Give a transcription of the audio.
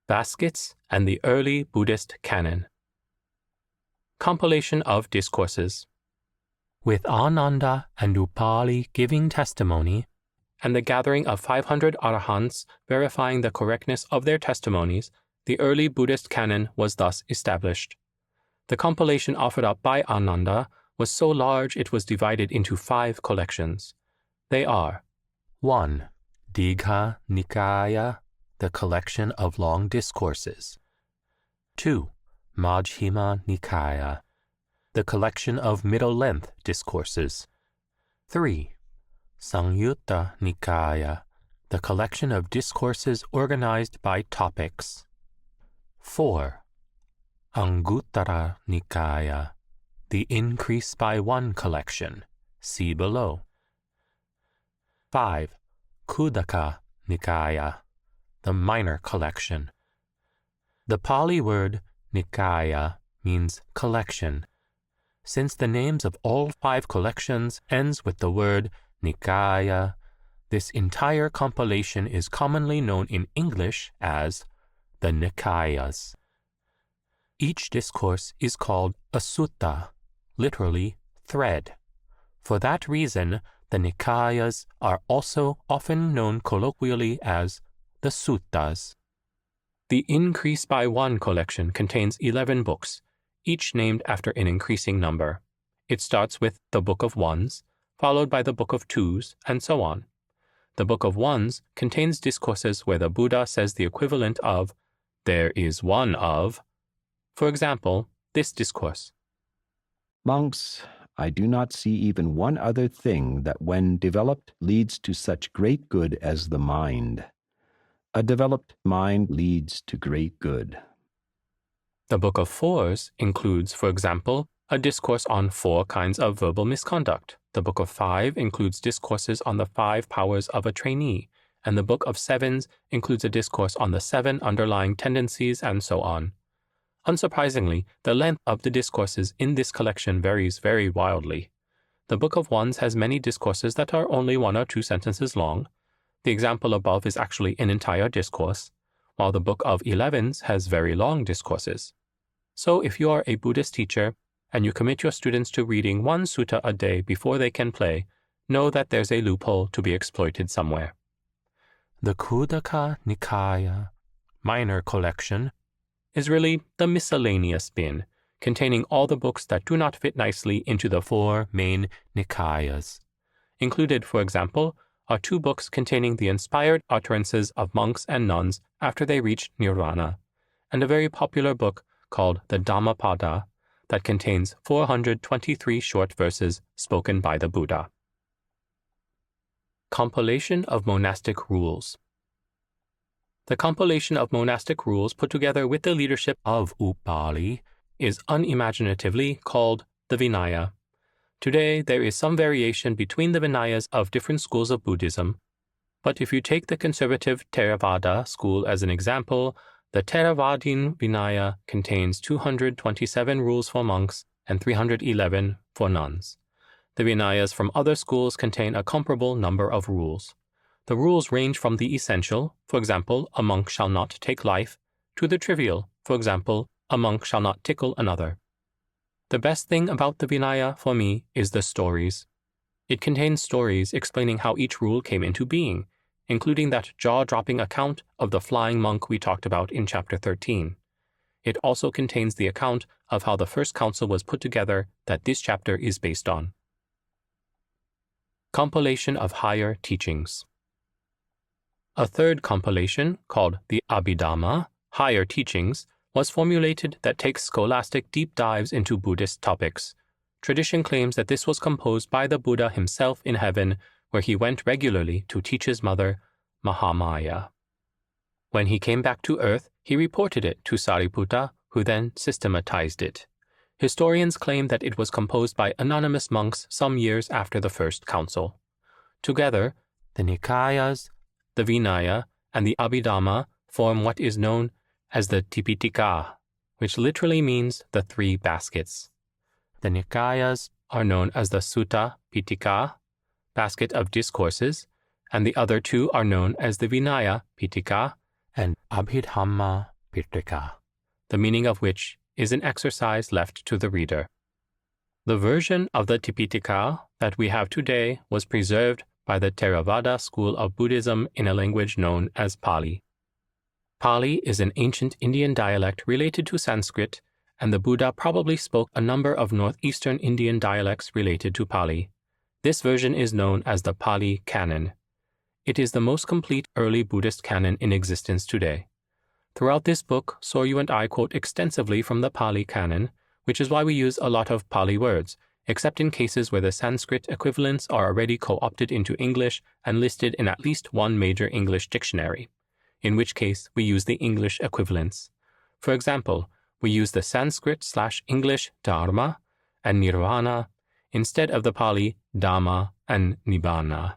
Baskets and the Early Buddhist Canon. Compilation of Discourses. With Ananda and Upali giving testimony, and the gathering of 500 arahants verifying the correctness of their testimonies, the early Buddhist canon was thus established. The compilation offered up by Ananda was so large it was divided into 5 collections. They are: 1. Digha Nikaya, the collection of long discourses. 2. Majjhima Nikaya, the collection of middle-length discourses. 3. Samyutta Nikaya, the collection of discourses organized by topics. 4. Anguttara Nikaya, the increase by one collection. See below. 5. Khuddaka Nikaya, the minor collection. The Pali word Nikaya means collection. Since the names of all 5 collections ends with the word Nikaya, this entire compilation is commonly known in English as the Nikayas. Each discourse is called a sutta, literally thread. For that reason, the Nikayas are also often known colloquially as the suttas. The Increase by One collection contains 11 books, each named after an increasing number. It starts with the Book of Ones, followed by the Book of Twos, and so on. The Book of Ones contains discourses where the Buddha says the equivalent of, "There is one of." For example, this discourse: Monks, I do not see even one other thing that when developed leads to such great good as the mind. A developed mind leads to great good. The Book of Fours includes, for example, a discourse on 4 kinds of verbal misconduct. The Book of 5 includes discourses on the 5 powers of a trainee, and the Book of Sevens includes a discourse on the 7 underlying tendencies, and so on. Unsurprisingly, the length of the discourses in this collection varies very wildly. The Book of Ones has many discourses that are only 1 or 2 sentences long. The example above is actually an entire discourse, while the Book of Elevens has very long discourses. So if you are a Buddhist teacher and you commit your students to reading 1 sutta a day before they can play, know that there's a loophole to be exploited somewhere. The Khuddaka Nikaya, minor collection, is really the miscellaneous bin, containing all the books that do not fit nicely into the 4 main Nikayas. Included, for example, are 2 books containing the inspired utterances of monks and nuns after they reach nirvana, and a very popular book called the Dhammapada that contains 423 short verses spoken by the Buddha. Compilation of Monastic Rules. The compilation of monastic rules put together with the leadership of Upali is unimaginatively called the Vinaya. Today, there is some variation between the Vinayas of different schools of Buddhism, but if you take the conservative Theravada school as an example, the Theravadin Vinaya contains 227 rules for monks and 311 for nuns. The Vinayas from other schools contain a comparable number of rules. The rules range from the essential, for example, a monk shall not take life, to the trivial, for example, a monk shall not tickle another. The best thing about the Vinaya for me is the stories. It contains stories explaining how each rule came into being, including that jaw-dropping account of the flying monk we talked about in Chapter 13. It also contains the account of how the first council was put together that this chapter is based on. Compilation of Higher Teachings. A third compilation, called the Abhidhamma, Higher Teachings, was formulated that takes scholastic deep dives into Buddhist topics. Tradition claims that this was composed by the Buddha himself in heaven, where he went regularly to teach his mother, Mahamaya. When he came back to earth, he reported it to Sariputta, who then systematized it. Historians claim that it was composed by anonymous monks some years after the first council. Together, the Nikayas, the Vinaya, and the Abhidhamma form what is known as the Tipiṭaka, which literally means the 3 baskets. The Nikayas are known as the Sutta Piṭaka, basket of discourses, and the other 2 are known as the Vinaya Piṭaka and Abhidhamma Tipiṭaka, the meaning of which is an exercise left to the reader. The version of the Tipiṭaka that we have today was preserved by the Theravada school of Buddhism in a language known as Pali. Pali is an ancient Indian dialect related to Sanskrit, and the Buddha probably spoke a number of northeastern Indian dialects related to Pali. This version is known as the Pali Canon. It is the most complete early Buddhist canon in existence today. Throughout this book, Soryu and I quote extensively from the Pali Canon, which is why we use a lot of Pali words, except in cases where the Sanskrit equivalents are already co-opted into English and listed in at least one major English dictionary, in which case we use the English equivalents. For example, we use the Sanskrit/English dharma and nirvana instead of the Pali dhamma and nibbana.